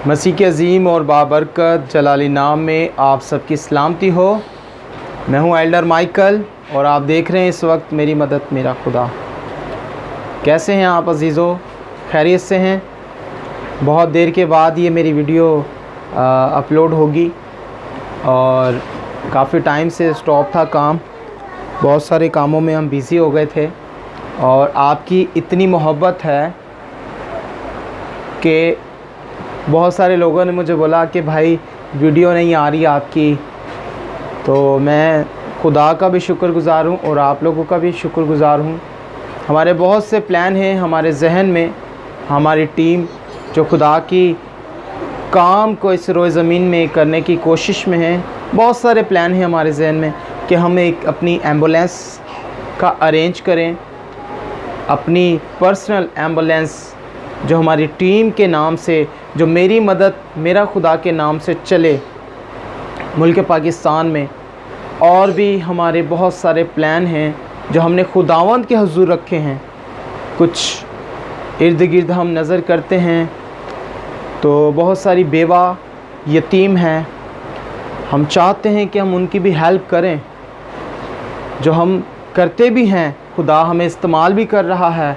मसीह के अज़ीम और बाबरकत जलाली नाम में आप सबकी सलामती हो। मैं हूं एल्डर माइकल और आप देख रहे हैं इस वक्त मेरी मदद मेरा खुदा। कैसे हैं आप अज़ीज़ों? खैरियत से हैं? बहुत देर के बाद ये मेरी वीडियो अपलोड होगी और काफ़ी टाइम से स्टॉप था काम, बहुत सारे कामों में हम बिज़ी हो गए थे और आपकी इतनी मोहब्बत है कि बहुत सारे लोगों ने मुझे बोला कि भाई वीडियो नहीं आ रही आपकी। तो मैं खुदा का भी शुक्रगुज़ार हूँ और आप लोगों का भी शुक्रगुज़ार हूँ। हमारे बहुत से प्लान हैं हमारे जहन में, हमारी टीम जो खुदा की काम को इस रोए ज़मीन में करने की कोशिश में है। बहुत सारे प्लान हैं हमारे जहन में कि हम एक अपनी एम्बुलेंस का अरेंज करें, अपनी पर्सनल एम्बुलेंस जो हमारी टीम के नाम से, जो मेरी मदद मेरा खुदा के नाम से चले मुल्क पाकिस्तान में। और भी हमारे बहुत सारे प्लान हैं जो हमने खुदावंद के हुजूर रखे हैं। कुछ इर्द गिर्द हम नज़र करते हैं तो बहुत सारी बेवा यतीम हैं, हम चाहते हैं कि हम उनकी भी हेल्प करें। जो हम करते भी हैं, खुदा हमें इस्तेमाल भी कर रहा है,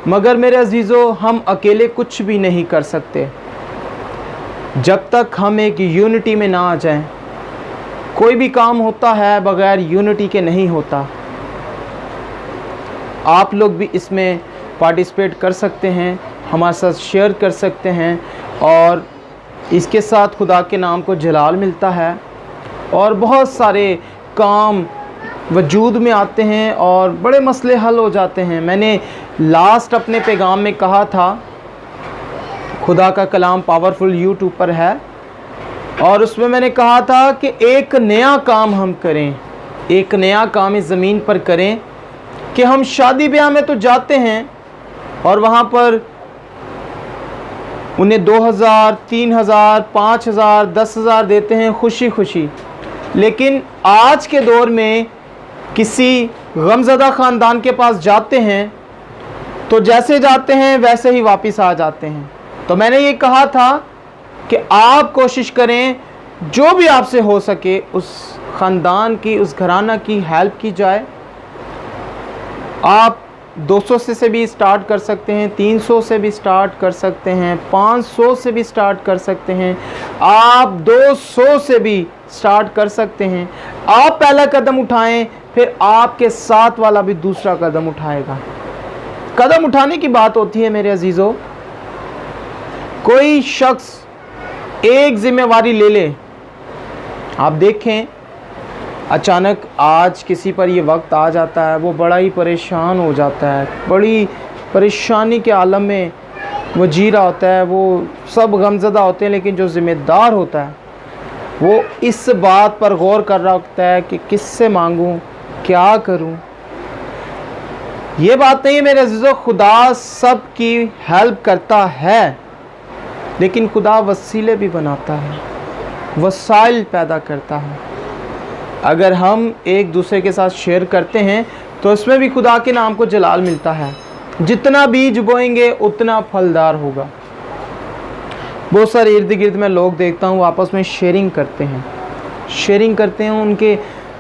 मगर मेरे अजीज़ों हम अकेले कुछ भी नहीं कर सकते जब तक हम एक यूनिटी में ना आ जाएं। कोई भी काम होता है बग़ैर यूनिटी के नहीं होता। आप लोग भी इसमें पार्टिसिपेट कर सकते हैं, हमारे साथ शेयर कर सकते हैं और इसके साथ खुदा के नाम को जलाल मिलता है और बहुत सारे काम वजूद में आते हैं और बड़े मसले हल हो जाते हैं। मैंने लास्ट अपने पैगाम में कहा था, खुदा का कलाम पावरफुल यूट्यूब पर है और उसमें मैंने कहा था कि एक नया काम हम करें, एक नया काम इस ज़मीन पर करें कि हम शादी ब्याह में तो जाते हैं और वहाँ पर उन्हें 2000, 3000, 5000, 10,000 देते हैं खुशी खुशी। लेकिन आज के दौर में किसी गमज़दा ख़ानदान के पास जाते हैं तो जैसे जाते हैं वैसे ही वापस आ जाते हैं। तो मैंने ये कहा था कि आप कोशिश करें जो भी आपसे हो सके उस ख़ानदान की, उस घराना की हेल्प की जाए। आप 200 से भी स्टार्ट कर सकते हैं, 300 से भी स्टार्ट कर सकते हैं, 500 से भी स्टार्ट कर सकते हैं, आप 200 से भी स्टार्ट कर सकते हैं। आप पहला कदम उठाएं, फिर आपके साथ वाला भी दूसरा कदम उठाएगा। कदम उठाने की बात होती है मेरे अजीज़ों। कोई शख्स एक जिम्मेवारी ले ले, आप देखें अचानक आज किसी पर ये वक्त आ जाता है, वो बड़ा ही परेशान हो जाता है, बड़ी परेशानी के आलम में वो जी रहा होता है, वो सब गमज़दा होते हैं, लेकिन जो ज़िम्मेदार होता है वो इस बात पर गौर कर रहा होता है कि किससे मांगूं, क्या करूं। ये बात नहीं है मेरे अज़ीज़ों, खुदा सब की हेल्प करता है, लेकिन खुदा वसीले भी बनाता है, वसाइल पैदा करता है। अगर हम एक दूसरे के साथ शेयर करते हैं तो इसमें भी खुदा के नाम को जलाल मिलता है। जितना बीज बोएंगे उतना फलदार होगा। बहुत सारे इर्द गिर्द में लोग देखता हूँ आपस में शेयरिंग करते हैं, उनके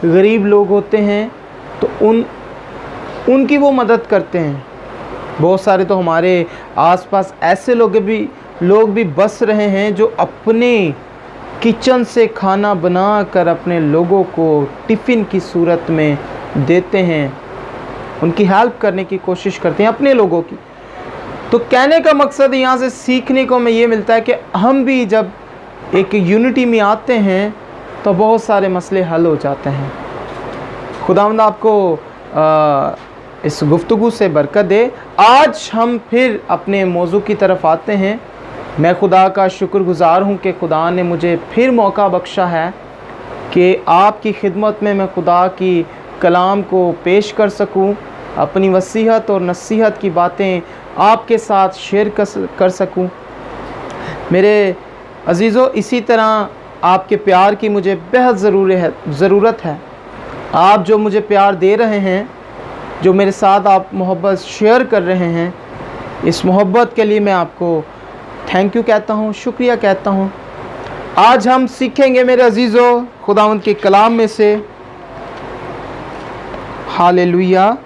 गरीब लोग होते हैं तो उनकी वो मदद करते हैं। बहुत सारे तो हमारे आसपास ऐसे लोग भी बस रहे हैं जो अपने किचन से खाना बना कर अपने लोगों को टिफ़िन की सूरत में देते हैं, उनकी हेल्प करने की कोशिश करते हैं अपने लोगों की। तो कहने का मकसद यहाँ से सीखने को हमें ये मिलता है कि हम भी जब एक यूनिटी में आते हैं तो बहुत सारे मसले हल हो जाते हैं। खुदावंद आपको इस गुफ्तगू से बरकत दे। आज हम फिर अपने मौजू की तरफ आते हैं। मैं खुदा का शुक्रगुज़ार हूँ कि खुदा ने मुझे फिर मौका बख्शा है कि आपकी खिदमत में मैं खुदा की कलाम को पेश कर सकूँ, अपनी वसीहत और नसीहत की बातें आपके साथ शेयर कर सकूँ। मेरे अजीज़ों, इसी तरह आपके प्यार की मुझे बेहद ज़रूरत है। आप जो मुझे प्यार दे रहे हैं, जो मेरे साथ आप मोहब्बत शेयर कर रहे हैं, इस मोहब्बत के लिए मैं आपको थैंक यू कहता हूँ, शुक्रिया कहता हूँ। आज हम सीखेंगे मेरे अजीज़ों खुदावंद के कलाम में से। हालेलुया।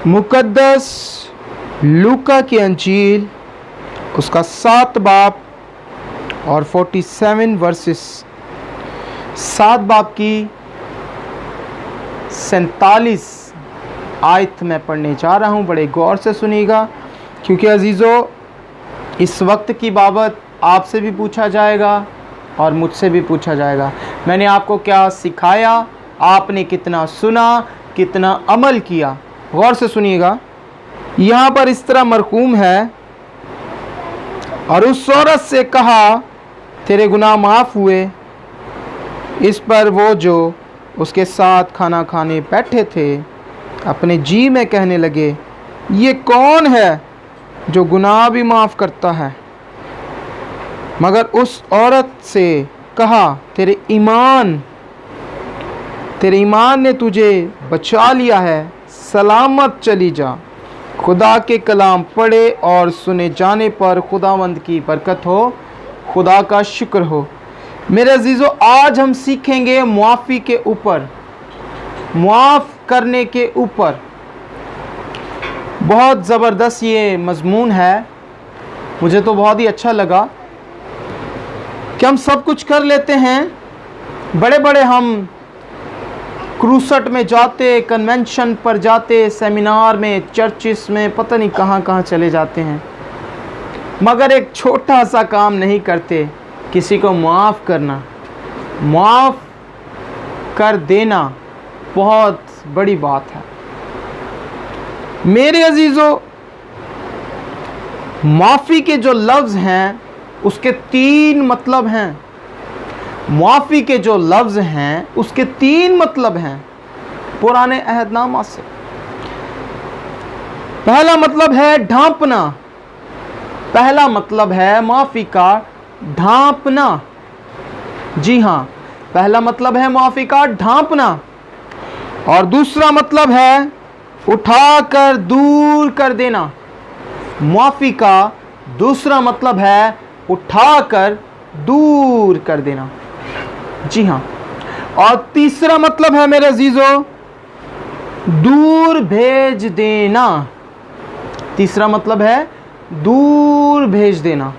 मुकद्दस लूका की अंजील उसका 7 बाब और 47 वर्सेस, 7 बाब की 47 आयत मैं पढ़ने जा रहा हूँ। बड़े गौर से सुनिएगा, क्योंकि अजीज़ों इस वक्त की बाबत आपसे भी पूछा जाएगा और मुझसे भी पूछा जाएगा। मैंने आपको क्या सिखाया, आपने कितना सुना, कितना अमल किया। गौर से सुनिएगा। यहाँ पर इस तरह मरकूम है, और उस औरत से कहा तेरे गुनाह माफ़ हुए। इस पर वो जो उसके साथ खाना खाने बैठे थे अपने जी में कहने लगे, ये कौन है जो गुनाह भी माफ़ करता है। मगर उस औरत से कहा तेरे ईमान ने तुझे बचा लिया है, सलामत चली जा। खुदा के कलाम पढ़े और सुने जाने पर खुदावंद की बरकत हो, खुदा का शुक्र हो। मेरे अजीज़ों, आज हम सीखेंगे मुआफ़ी के ऊपर, मुआफ़ करने के ऊपर। बहुत ज़बरदस्त ये मज़मून है, मुझे तो बहुत ही अच्छा लगा कि हम सब कुछ कर लेते हैं। बड़े बड़े हम क्रूसट में जाते, कन्वेंशन पर जाते, सेमिनार में, चर्चिस में, पता नहीं कहाँ कहाँ चले जाते हैं, मगर एक छोटा सा काम नहीं करते, किसी को माफ़ करना, माफ़ कर देना बहुत बड़ी बात है। मेरे अजीज़ों, माफ़ी के जो लफ्ज़ हैं उसके 3 मतलब हैं। मुआफ़ी के जो लफ्ज़ हैं उसके 3 मतलब हैं पुराने अहदनामा से। पहला मतलब है ढांपना। पहला मतलब है माफ़ी का ढांपना। जी हाँ, पहला मतलब है माफ़ी का ढांपना। और दूसरा मतलब है उठाकर दूर कर देना। मुआफ़ी का दूसरा मतलब है उठाकर दूर कर देना। जी हाँ, और तीसरा मतलब है मेरे अजीज़ों दूर भेज देना। तीसरा मतलब है दूर भेज देना।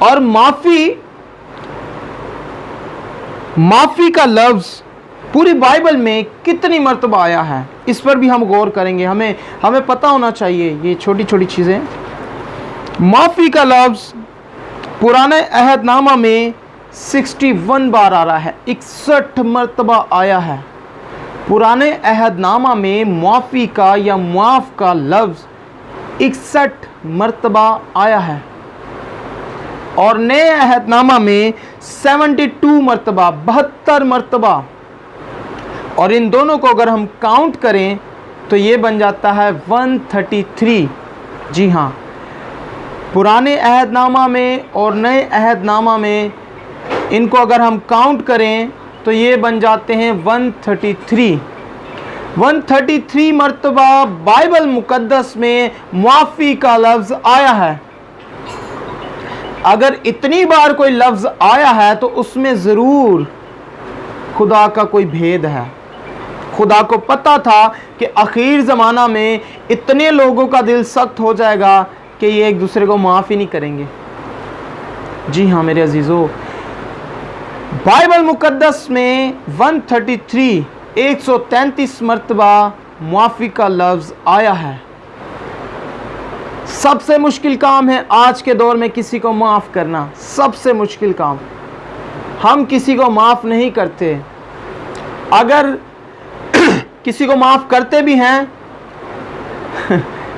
और माफ़ी का लफ्ज़ पूरी बाइबल में कितनी मर्तबा आया है, इस पर भी हम गौर करेंगे। हमें पता होना चाहिए ये छोटी छोटी चीज़ें। माफ़ी का लफ्ज़ पुराने अहदनामा में 61 बार आ रहा है, 61 मर्तबा आया है। पुराने अहदनामा में मुआफ़ी का या मुआफ़ का लफ्ज़ 61 मर्तबा आया है, और नए अहदनामा में 72 मर्तबा, 72 मर्तबा। और इन दोनों को अगर हम काउंट करें तो ये बन जाता है 133। जी हाँ, पुराने अहदनामा में और नए अहदनामा में इनको अगर हम काउंट करें तो ये बन जाते हैं 133। 133 मर्तबा बाइबल मुकद्दस में मुआफ़ी का लफ्ज़ आया है। अगर इतनी बार कोई लफ्ज़ आया है तो उसमें ज़रूर खुदा का कोई भेद है। खुदा को पता था कि आखिर ज़माना में इतने लोगों का दिल सख्त हो जाएगा कि ये एक दूसरे को माफ़ ही नहीं करेंगे। जी हाँ मेरे अजीज़ों, बाइबल मुकद्दस में 133 मर्तबा मुआफ़ी का लफ्ज़ आया है। सबसे मुश्किल काम है आज के दौर में किसी को माफ़ करना, सबसे मुश्किल काम। हम किसी को माफ़ नहीं करते। अगर किसी को माफ़ करते भी हैं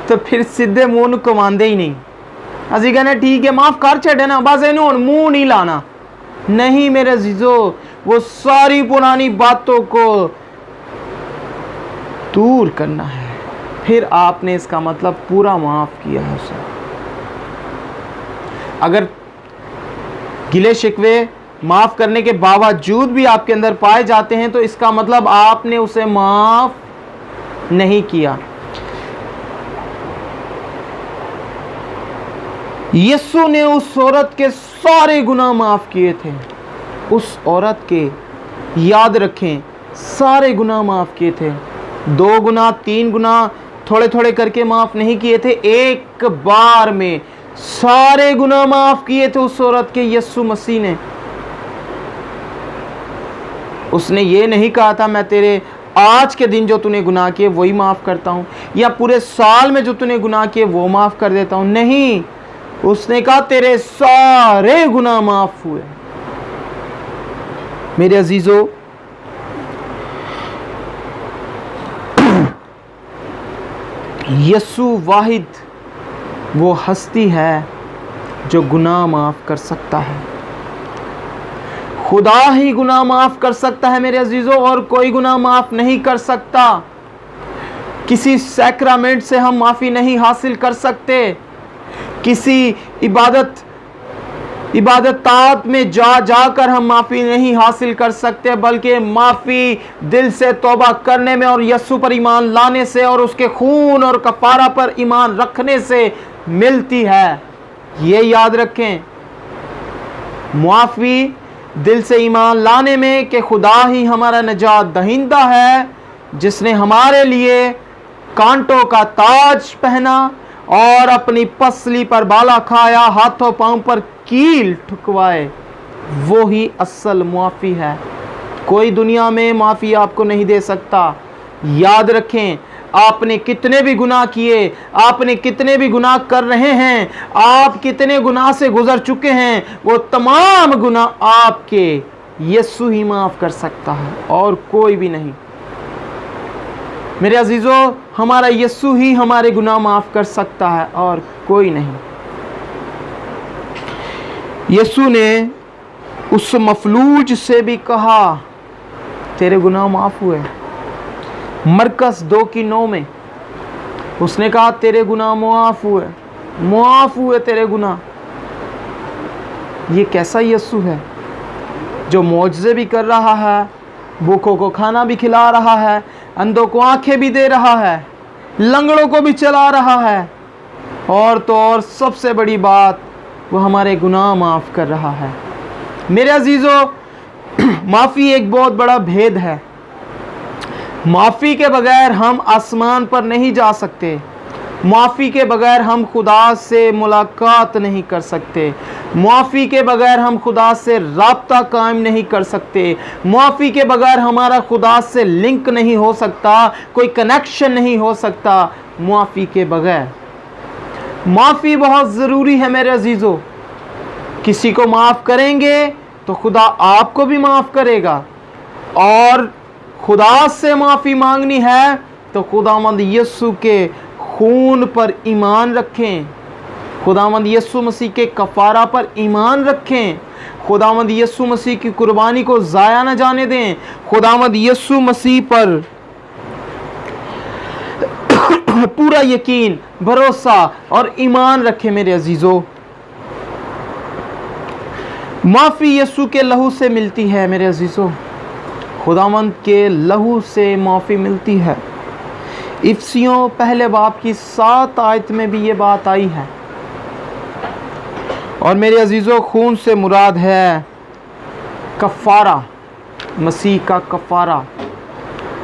तो फिर सीधे मुंह को मानते ही नहीं। असी कहने ठीक है माफ़ कर छड़े ना, बस इन्हों मुंह नहीं लाना। नहीं मेरे अजीज़ों, वो सारी पुरानी बातों को दूर करना है, फिर आपने इसका मतलब पूरा माफ़ किया है उसे। अगर गिले शिकवे माफ़ करने के बावजूद भी आपके अंदर पाए जाते हैं तो इसका मतलब आपने उसे माफ़ नहीं किया। यीशु ने उस औरत के सारे गुनाह माफ किए थे। उस औरत के, याद रखें, सारे गुनाह माफ किए थे। 2 गुना 3 गुना थोड़े थोड़े करके माफ नहीं किए थे, एक बार में सारे गुनाह माफ किए थे उस औरत के यीशु मसीह ने। उसने ये नहीं कहा था मैं तेरे आज के दिन जो तूने गुनाह किए वही माफ करता हूं, या पूरे साल में जो तूने गुनाह किए वो माफ कर देता हूं। नहीं, उसने कहा तेरे सारे गुनाह माफ हुए। मेरे अजीजों, यीशु वाहिद वो हस्ती है जो गुनाह माफ कर सकता है। खुदा ही गुनाह माफ कर सकता है मेरे अजीजों, और कोई गुनाह माफ नहीं कर सकता। किसी सैक्रामेंट से हम माफी नहीं हासिल कर सकते, किसी इबादतात में जाकर हम माफी नहीं हासिल कर सकते, बल्कि माफी दिल से तौबा करने में और यीशु पर ईमान लाने से और उसके खून और कफारा पर ईमान रखने से मिलती है। ये याद रखें, माफी दिल से ईमान लाने में कि खुदा ही हमारा निजात दहिंदा है, जिसने हमारे लिए कांटों का ताज पहना और अपनी पसली पर बाला खाया, हाथों पांव पर कील ठुकवाए। वो ही असल मुआफ़ी है। कोई दुनिया में माफ़ी आपको नहीं दे सकता। याद रखें, आपने कितने भी गुनाह किए, आपने कितने भी गुनाह कर रहे हैं, आप कितने गुनाह से गुजर चुके हैं, वो तमाम गुनाह आपके यीशु ही माफ़ कर सकता है और कोई भी नहीं। मेरे अजीज़ों, हमारा यीशु ही हमारे गुनाह माफ़ कर सकता है और कोई नहीं। यीशु ने उस मफलूज से भी कहा तेरे गुनाह माफ़ हुए। मरकस 2:9 में उसने कहा तेरे गुनाह माफ़ हुए तेरे गुनाह। ये कैसा यीशु है जो मौजज़े भी कर रहा है, भूखों को खाना भी खिला रहा है, अंधों को आंखें भी दे रहा है, लंगड़ों को भी चला रहा है, और तो और सबसे बड़ी बात, वो हमारे गुनाह माफ़ कर रहा है। मेरे अजीज़ों, माफ़ी एक बहुत बड़ा भेद है। माफ़ी के बगैर हम आसमान पर नहीं जा सकते। माफ़ी के बगैर हम खुदा से मुलाकात नहीं कर सकते। माफ़ी के बगैर हम खुदा से राब्ता कायम नहीं कर सकते। माफ़ी के बगैर हमारा खुदा से लिंक नहीं हो सकता, कोई कनेक्शन नहीं हो सकता माफ़ी के बगैर। माफ़ी बहुत ज़रूरी है मेरे अजीज़ों। किसी को माफ़ करेंगे तो खुदा आपको भी माफ़ करेगा, और खुदा से माफ़ी मांगनी है तो खुदावंद यीशु के खून पर ईमान रखें, खुदावंद यीशु मसीह के कफ़ारा पर ईमान रखें, खुदावंद यीशु मसीह की कुर्बानी को ज़ाया न जाने दें, खुदावंद यीशु मसीह पर पूरा यकीन, भरोसा और ईमान रखें। मेरे अजीज़ों, माफ़ी यीशु के लहू से मिलती है। मेरे अजीज़ों, खुदावंद के लहू से माफ़ी मिलती है। इफसियों पहले बाब की 7 आयत में भी ये बात आई है। और मेरे अजीज़ों, खून से मुराद है कफ़ारा, मसीह का कफ़ारा।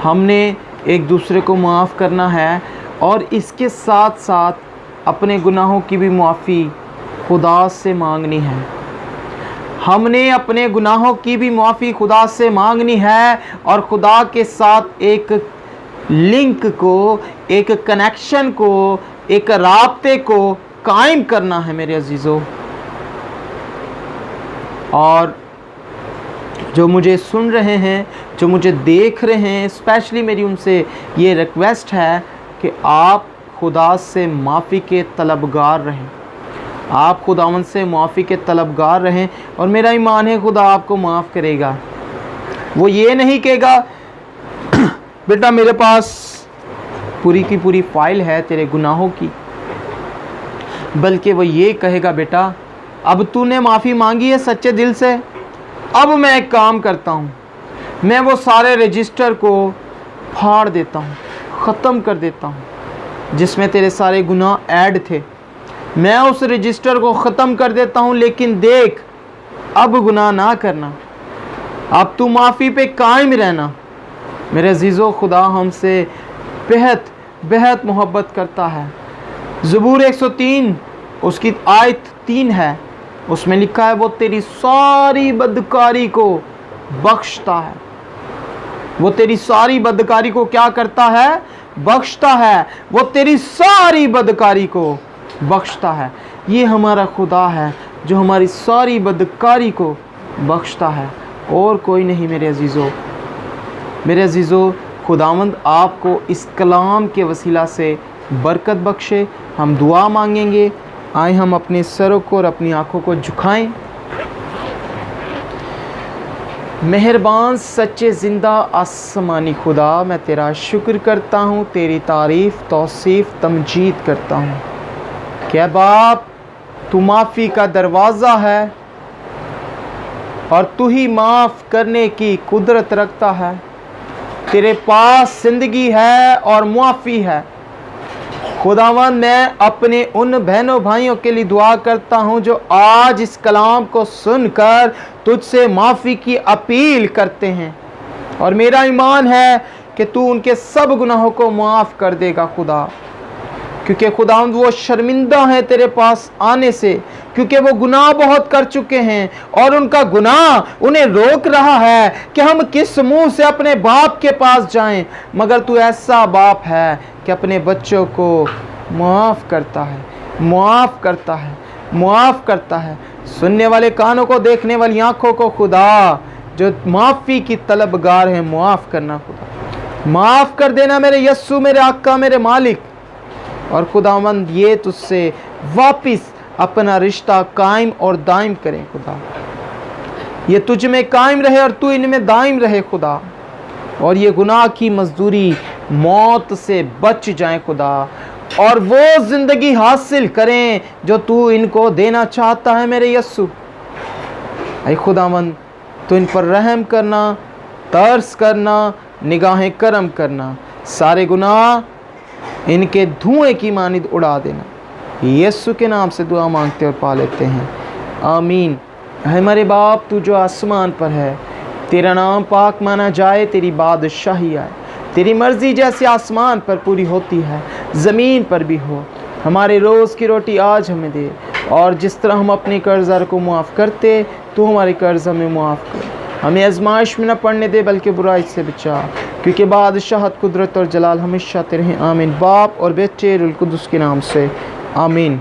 हमने एक दूसरे को माफ़ करना है और इसके साथ साथ अपने गुनाहों की भी माफ़ी खुदा से मांगनी है। हमने अपने गुनाहों की भी माफ़ी खुदा से मांगनी है और खुदा के साथ एक लिंक को, एक कनेक्शन को, एक राब्ते को कायम करना है मेरे अजीज़ों। और जो मुझे सुन रहे हैं, जो मुझे देख रहे हैं, स्पेशली मेरी उनसे ये रिक्वेस्ट है कि आप खुदा से माफ़ी के तलबगार रहें। आप खुदावन से माफ़ी के तलबगार रहें और मेरा ईमान है खुदा आपको माफ़ करेगा। वो ये नहीं कहेगा बेटा मेरे पास पूरी की पूरी फाइल है तेरे गुनाहों की, बल्कि वो ये कहेगा बेटा अब तूने माफ़ी मांगी है सच्चे दिल से, अब मैं एक काम करता हूँ, मैं वो सारे रजिस्टर को फाड़ देता हूँ, ख़त्म कर देता हूँ जिसमें तेरे सारे गुनाह ऐड थे। मैं उस रजिस्टर को ख़त्म कर देता हूँ, लेकिन देख अब गुनाह ना करना, अब तू माफ़ी पे कायम रहना। मेरे अजीज़ों, खुदा हमसे बेहद बेहद मोहब्बत करता है। ज़बूर 103 उसकी आयत 3 है, उसमें लिखा है वो तेरी सारी बदकारी को बख्शता है। वो तेरी सारी बदकारी को क्या करता है? बख्शता है। वो तेरी सारी बदकारी को बख्शता है। ये हमारा खुदा है जो हमारी सारी बदकारी को बख्शता है, और कोई नहीं। मेरे अजीज़ों, खुदावंद आपको इस कलाम के वसीला से बरकत बख्शे। हम दुआ मांगेंगे। आए हम अपने सरों को और अपनी आँखों को झुकाएं। मेहरबान सच्चे ज़िंदा आसमानी खुदा, मैं तेरा शुक्र करता हूँ, तेरी तारीफ़ तौसीफ़ तमजीद करता हूँ। क्या बाप, तू माफ़ी का दरवाज़ा है और तू ही माफ़ करने की कुदरत रखता है। तेरे पास ज़िंदगी है और मुआफ़ी है। खुदावंद, मैं अपने उन बहनों भाइयों के लिए दुआ करता हूँ जो आज इस कलाम को सुनकर तुझसे माफ़ी की अपील करते हैं, और मेरा ईमान है कि तू उनके सब गुनाहों को माफ़ कर देगा खुदा, क्योंकि खुदावंद वो शर्मिंदा है तेरे पास आने से, क्योंकि वो गुनाह बहुत कर चुके हैं और उनका गुनाह उन्हें रोक रहा है कि हम किस मुंह से अपने बाप के पास जाएं। मगर तू ऐसा बाप है कि अपने बच्चों को माफ़ करता है, माफ़ करता है, माफ़ करता है। सुनने वाले कानों को, देखने वाली आँखों को खुदा जो माफ़ी की तलबगार है, माफ़ करना खुदा, माफ़ कर देना मेरे यस्सु, मेरे आका, मेरे मालिक। और खुदावंद ये तुझसे वापिस अपना रिश्ता कायम और दायम करें खुदा, ये तुझ में कायम रहे और तू इनमें दायम रहे खुदा, और ये गुनाह की मजदूरी मौत से बच जाए खुदा, और वो ज़िंदगी हासिल करें जो तू इनको देना चाहता है मेरे यस्सु। ऐ खुदावंद, तू इन पर रहम करना, तरस करना, निगाहें करम करना, सारे गुनाह इनके धुएं की मानिद उड़ा देना। यीशु के नाम से दुआ मांगते और पा लेते हैं, आमीन। हमारे बाप, तू जो आसमान पर है, तेरा नाम पाक माना जाए, तेरी बादशाही आए, तेरी मर्ज़ी जैसे आसमान पर पूरी होती है ज़मीन पर भी हो। हमारे रोज़ की रोटी आज हमें दे, और जिस तरह हम अपने कर्ज़दार को मुआफ़ करते, तू हमारे कर्ज़ हमें मुआफ़ कर। हमें आज़माइश में न पड़ने दे, बल्कि बुराई से बचा, क्योंकि बादशाहत, कुदरत और जलाल हमेशा तेरे हैं, आमीन। बाप और बेटे रूह कुद्दुस के नाम से, आमीन।